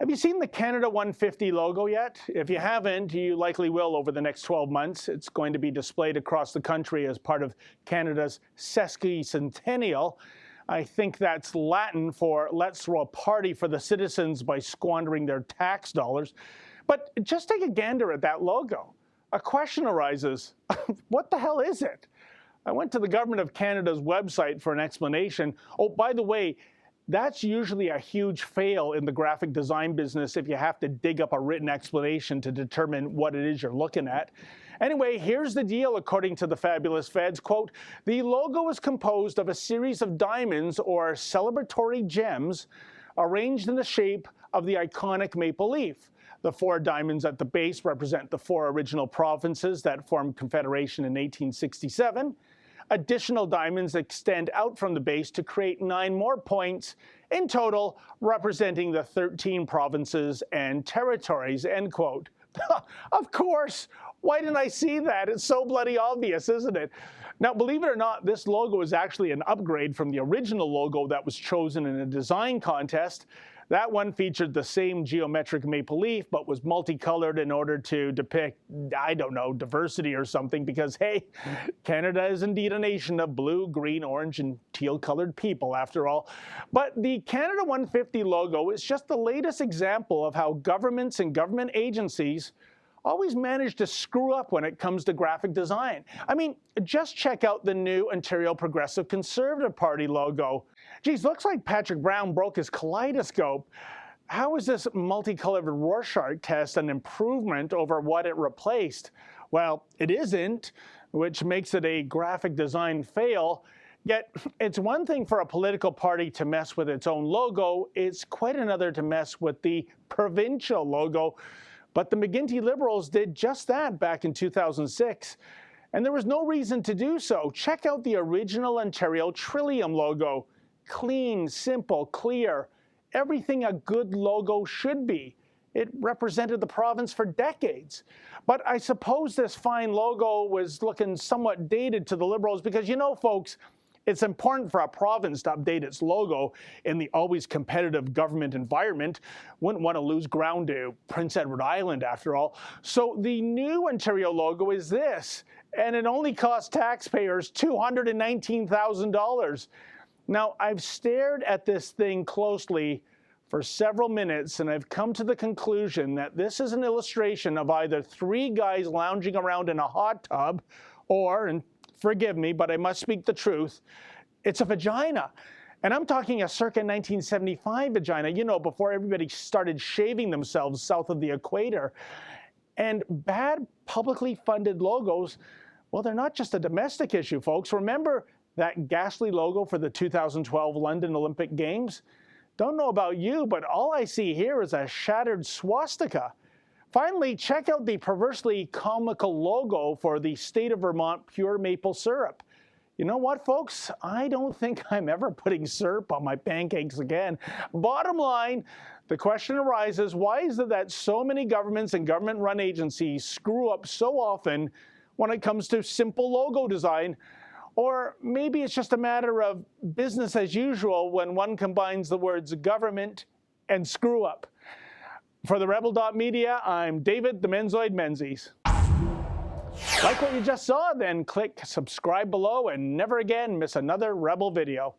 Have you seen the Canada 150 logo yet? If you haven't, you likely will over the next 12 months. It's going to be displayed across the country as part of Canada's sesquicentennial. I think that's Latin for let's throw a party for the citizens by squandering their tax dollars. But just take a gander at that logo. A question arises, what the hell is it? I went to the Government of Canada's website for an explanation. Oh, by the way, that's usually a huge fail in the graphic design business if you have to dig up a written explanation to determine what it is you're looking at. Anyway, here's the deal according to the Fabulous Feds. Quote, the logo is composed of a series of diamonds or celebratory gems arranged in the shape of the iconic maple leaf. The four diamonds at the base represent the four original provinces that formed Confederation in 1867. Additional diamonds extend out from the base to create 9 more points, in total representing the 13 provinces and territories, end quote. Of course, why didn't I see that? It's so bloody obvious, isn't it? Now, believe it or not, this logo is actually an upgrade from the original logo that was chosen in a design contest. That one featured the same geometric maple leaf, but was multicolored in order to depict, I don't know, diversity or something, because, hey, Canada is indeed a nation of blue, green, orange, and teal-colored people, after all. But the Canada 150 logo is just the latest example of how governments and government agencies always manage to screw up when it comes to graphic design. I mean, just check out the new Ontario Progressive Conservative Party logo. Geez, looks like Patrick Brown broke his kaleidoscope. How is this multicolored Rorschach test an improvement over what it replaced? Well, it isn't, which makes it a graphic design fail. Yet, it's one thing for a political party to mess with its own logo. It's quite another to mess with the provincial logo. But the McGuinty Liberals did just that back in 2006, and there was no reason to do so. Check out the original Ontario Trillium logo. Clean, simple, clear, everything a good logo should be. It represented the province for decades. But I suppose this fine logo was looking somewhat dated to the Liberals because, you know, folks, it's important for a province to update its logo in the always competitive government environment. Wouldn't want to lose ground to Prince Edward Island, after all. So the new Ontario logo is this, and it only cost taxpayers $219,000. Now, I've stared at this thing closely for several minutes, and I've come to the conclusion that this is an illustration of either 3 guys lounging around in a hot tub, or, and forgive me, but I must speak the truth, it's a vagina. And I'm talking a circa 1975 vagina, you know, before everybody started shaving themselves south of the equator. And bad publicly funded logos, well, they're not just a domestic issue, folks. Remember that ghastly logo for the 2012 London Olympic Games? Don't know about you, but all I see here is a shattered swastika. Finally, check out the perversely comical logo for the state of Vermont pure maple syrup. You know what, folks? I don't think I'm ever putting syrup on my pancakes again. Bottom line, the question arises, why is it that so many governments and government-run agencies screw up so often when it comes to simple logo design? Or maybe it's just a matter of business as usual when one combines the words government and screw up. For the Rebel.media, I'm David the Menzoid Menzies. Like what you just saw? Then click subscribe below and never again miss another Rebel video.